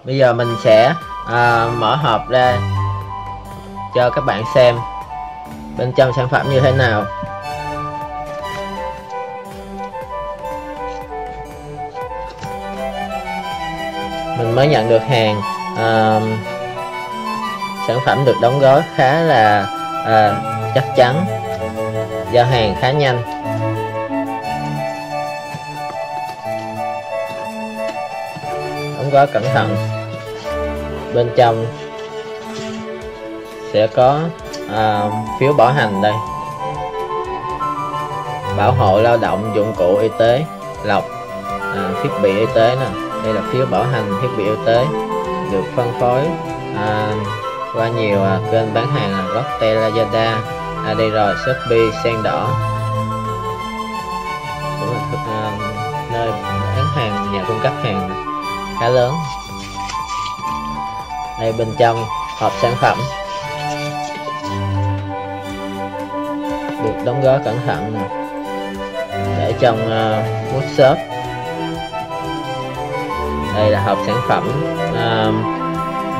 Bây giờ mình sẽ mở hộp ra cho các bạn xem bên trong sản phẩm như thế nào. Mình mới nhận được hàng, sản phẩm được đóng gói khá là chắc chắn, giao hàng khá nhanh. Đóng gói cẩn thận. Bên trong sẽ có phiếu bảo hành đây, bảo hộ lao động, dụng cụ y tế, lọc, thiết bị y tế nè. Đây là phiếu bảo hành thiết bị y tế được phân phối qua nhiều kênh bán hàng là Lotte, Lazada, Alibaba, Shopee, Sen Đỏ, cũng là nơi bán hàng, nhà cung cấp hàng khá lớn. Đây bên trong hộp sản phẩm được đóng gói cẩn thận nè, để trong mút xốp. Đây là hộp sản phẩm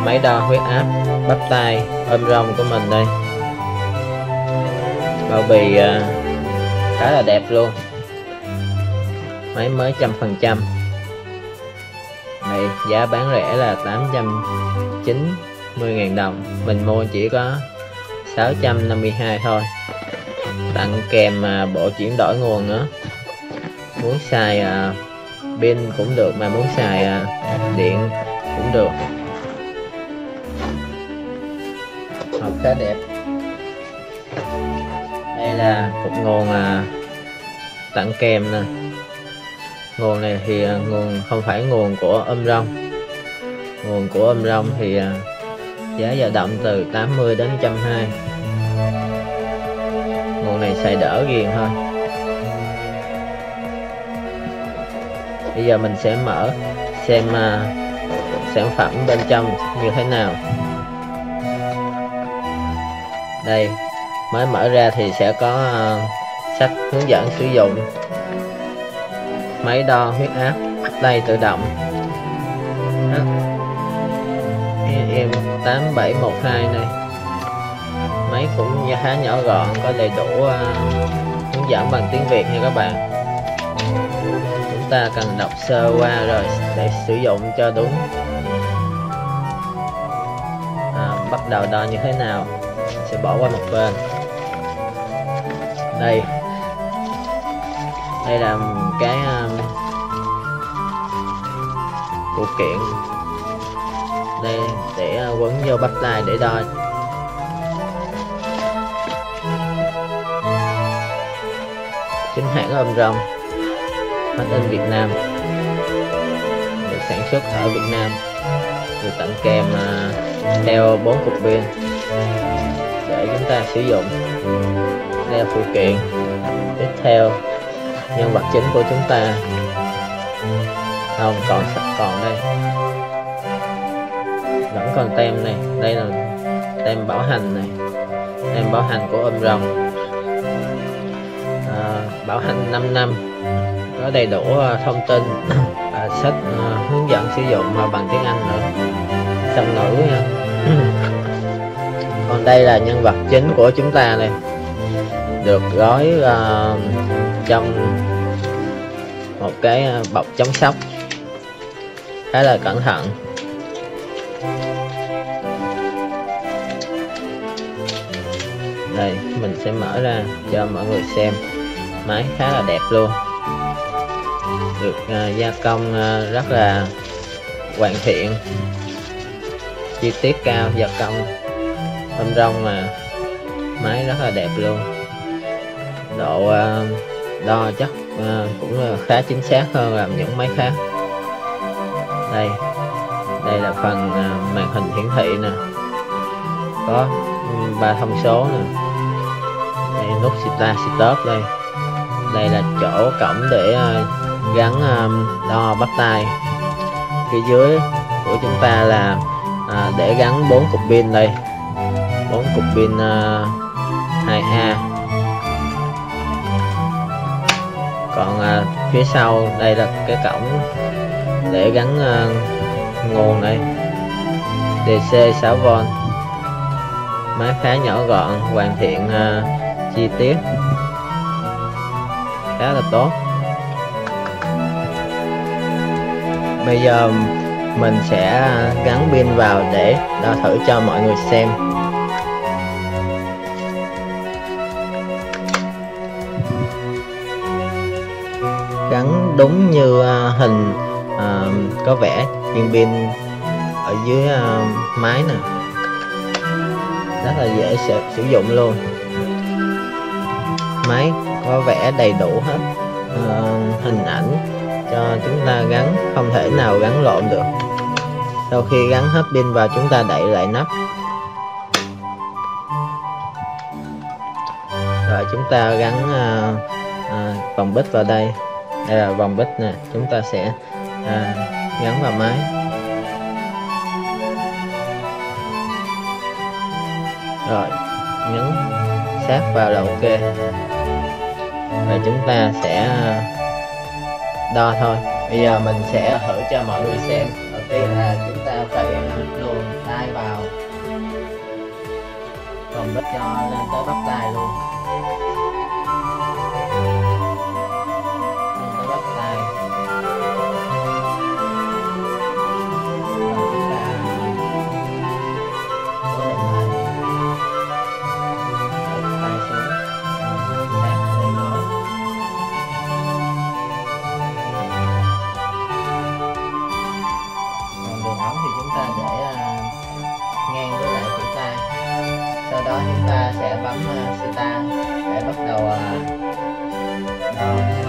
máy đo huyết áp bắp tay ôm rong của mình đây. Bao bì khá là đẹp luôn, máy mới 100%. Đây, giá bán rẻ là 890.000 đồng, mình mua chỉ có 652 thôi. Tặng kèm bộ chuyển đổi nguồn nữa, muốn xài pin cũng được, mà muốn xài điện cũng được. Hộp khá đẹp. Đây là cục nguồn tặng kèm nè. Nguồn này thì nguồn không phải nguồn của ôm rong. Nguồn của ôm rong thì giá dao động từ 80 đến 120. Nguồn này xài đỡ ghiền thôi. Bây giờ mình sẽ mở xem sản phẩm bên trong như thế nào. Đây, mới mở ra thì sẽ có sách hướng dẫn sử dụng, máy đo huyết áp tay tự động em 8712 này. Máy cũng khá nhỏ gọn, có đầy đủ hướng dẫn bằng tiếng Việt nha các bạn. Chúng ta cần đọc sơ qua rồi để sử dụng cho đúng. Bắt đầu đo như thế nào sẽ bỏ qua một bên. Đây là cái phụ kiện đây để quấn vô bắp tay để đo. Chính hãng ôm rong, made in Việt Nam, được sản xuất ở Việt Nam, được tặng kèm theo 4 cục pin để chúng ta sử dụng. Đây là phụ kiện. Tiếp theo, nhân vật chính của chúng ta không còn đây, vẫn còn tem này. Đây là tem bảo hành này, tem bảo hành của ôm rong, bảo hành 5 năm, có đầy đủ thông tin và sách hướng dẫn sử dụng bằng tiếng Anh nữa, song ngữ nha. Còn đây là nhân vật chính của chúng ta này, được gói trong một cái bọc chống sốc khá là cẩn thận. Đây, mình sẽ mở ra cho mọi người xem. Máy khá là đẹp luôn, được gia công rất là hoàn thiện, chi tiết cao, gia công ôm rong mà máy rất là đẹp luôn. Độ đo chắc cũng khá chính xác hơn là những máy khác. Đây là phần màn hình hiển thị nè, có 3 thông số nè. Đây nút start stop đây. Đây là chỗ cổng để gắn đo bắp tay. Phía dưới của chúng ta là để gắn 4 cục pin đây, 4 cục pin 2A. Còn phía sau đây là cái cổng để gắn nguồn đây, DC 6V. Máy khá nhỏ gọn, hoàn thiện chi tiết khá là tốt. Bây giờ mình sẽ gắn pin vào để đo thử cho mọi người xem. Gắn đúng như hình có vẽ viên pin ở dưới máy nè, rất là dễ sử dụng luôn. Máy có vẽ đầy đủ hết hình ảnh cho chúng ta gắn, không thể nào gắn lộn được. Sau khi gắn hết pin vào, chúng ta đậy lại nắp, rồi chúng ta gắn vòng bích vào đây. Đây là vòng bích nè, chúng ta sẽ gắn vào máy. Rồi nhấn sát vào là ok. Rồi chúng ta sẽ đo thôi. Bây giờ mình sẽ thử cho mọi người xem. Đầu tiên là chúng ta phải luồn tay vào vòng bích cho lên tới bắp tay luôn. Lên tới bắp tay. Rồi chúng ta cố định lại. Đặt tay xuống. Sát để nối. Đường ống thì chúng ta để ngang với lại cổ tay. Sau đó chúng ta sẽ bấm start để bắt đầu đo